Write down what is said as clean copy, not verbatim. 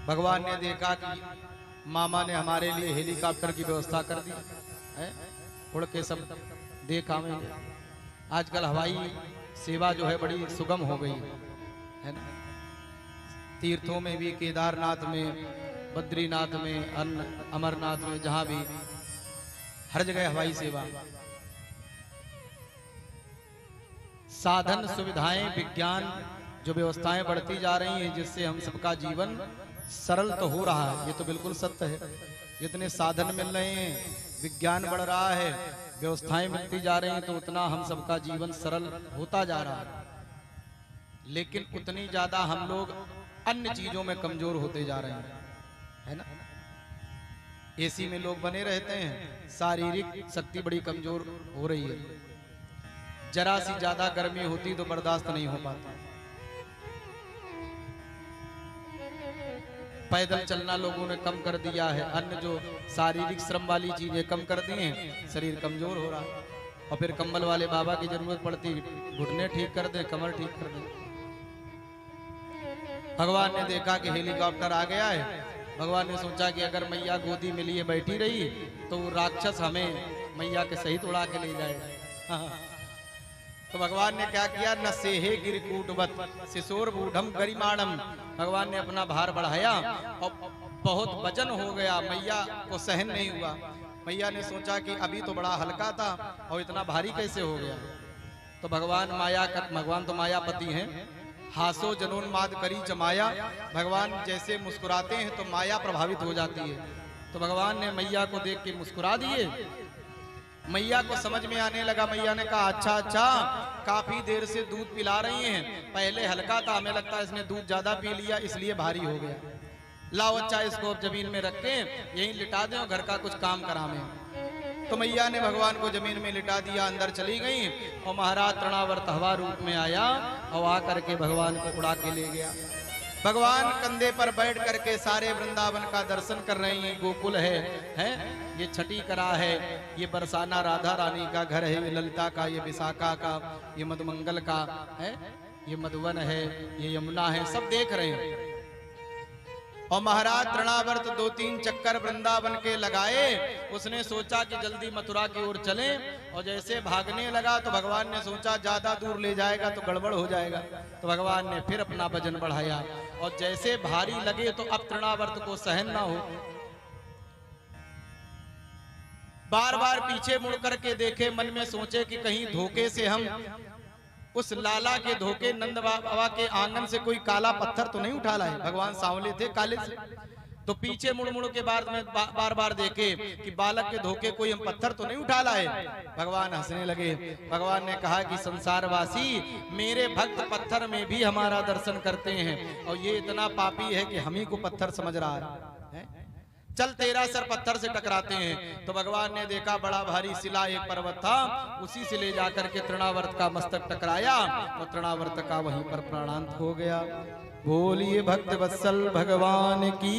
भगवान ने देखा कि मामा ने हमारे लिए हेलीकॉप्टर की व्यवस्था कर दी है, उड़ के सब देख आवेंगे। आजकल हवाई सेवा जो है बड़ी सुगम हो गई है ना। तीर्थों में भी, केदारनाथ में, बद्रीनाथ में, अमरनाथ में, जहां भी हर जगह हवाई सेवा। साधन, सुविधाएं, विज्ञान, जो व्यवस्थाएं बढ़ती जा रही हैं जिससे हम सबका जीवन सरल तो हो रहा है, ये तो बिल्कुल सत्य है। जितने साधन मिल रहे हैं, विज्ञान बढ़ रहा है, व्यवस्थाएं मिलती जा रही हैं, तो उतना हम सबका जीवन सरल होता जा रहा है। लेकिन उतनी ज्यादा हम लोग अन्य चीजों में कमजोर होते जा रहे हैं, है ना। एसी में लोग बने रहते हैं, शारीरिक शक्ति बड़ी कमजोर हो रही है। जरा सी ज्यादा गर्मी होती तो बर्दाश्त नहीं हो पाता। पैदल चलना लोगों ने कम कर दिया है, अन्य जो शारीरिक श्रम वाली चीजें कम कर दी हैं, शरीर कमजोर हो रहा है। और फिर कंबल वाले बाबा की जरूरत पड़ती, घुटने ठीक कर दे, कमर ठीक कर दे। भगवान ने देखा कि हेलीकॉप्टर आ गया है। भगवान ने सोचा कि अगर मैया गोदी में लिए बैठी रही तो राक्षस हमें मैया के सहित उड़ा के ले जाएगा। तो भगवान ने क्या किया, न सेहे गिरकूटवत सिसोर बूढ़म गरिमाणम। भगवान ने अपना भार बढ़ाया और बहुत वजन हो गया, मैया को सहन नहीं हुआ। मैया ने सोचा कि अभी तो बड़ा हल्का था और इतना भारी कैसे हो गया। तो भगवान तो मायापति हैं। हासो जनोन्माद करी जमाया। भगवान जैसे मुस्कुराते हैं तो माया प्रभावित हो जाती है। तो भगवान ने मैया को देख के मुस्कुरा दिए। मैया को समझ में आने लगा। मैया ने कहा अच्छा, काफी देर से दूध पिला रही हैं, पहले हल्का था, हमें लगता है इसने दूध ज्यादा पी लिया इसलिए भारी हो गया। लाओ अच्छा, इसको जमीन में रख के यहीं लिटा दें और घर का कुछ काम करावें। तो मैया ने भगवान को जमीन में लिटा दिया, अंदर चली गई और महाराज तृणावर्त हवा रूप में आया और आकर के भगवान को उड़ा के ले गया। भगवान कंधे पर बैठ करके सारे वृंदावन का दर्शन कर रही हैं। गोकुल है, ये छठी करा है, ये बरसाना राधा रानी का घर है, ये ललिता का, ये विशाखा का, ये मधुमंगल का है, ये मधुवन है, ये यमुना है, सब देख रहे हैं। और महाराज तृणावर्त 2-3 चक्कर वृंदावन के लगाए। उसने सोचा कि जल्दी मथुरा की ओर चलें और जैसे भागने लगा तो भगवान ने सोचा ज्यादा दूर ले जाएगा तो गड़बड़ हो जाएगा। तो भगवान ने फिर अपना वजन बढ़ाया और जैसे भारी लगे तो अब तृणावर्त को सहन ना हो, बार बार पीछे मुड़ करके देखे, मन में सोचे कि कहीं धोखे से हम उस लाला के धोखे नंद बाबा के आंगन से कोई काला पत्थर तो नहीं उठा लाए। भगवान सांवले थे, काले से। तो पीछे मुड़ मुड़ के बाद में बार बार देखे कि बालक के धोखे कोई हम पत्थर तो नहीं उठा लाए। भगवान हंसने लगे। भगवान ने कहा कि संसारवासी, मेरे भक्त पत्थर में भी हमारा दर्शन करते हैं और ये इतना पापी है कि हम ही को पत्थर समझ रहा है। चल तेरा सर पत्थर से टकराते हैं। तो भगवान ने देखा बड़ा भारी शिला एक पर्वत था, उसी से ले जाकर के तृणावर्त का मस्तक टकराया और तृणावर्त का वहीं पर प्राणांत हो गया। बोलिए भक्त वत्सल भगवान की।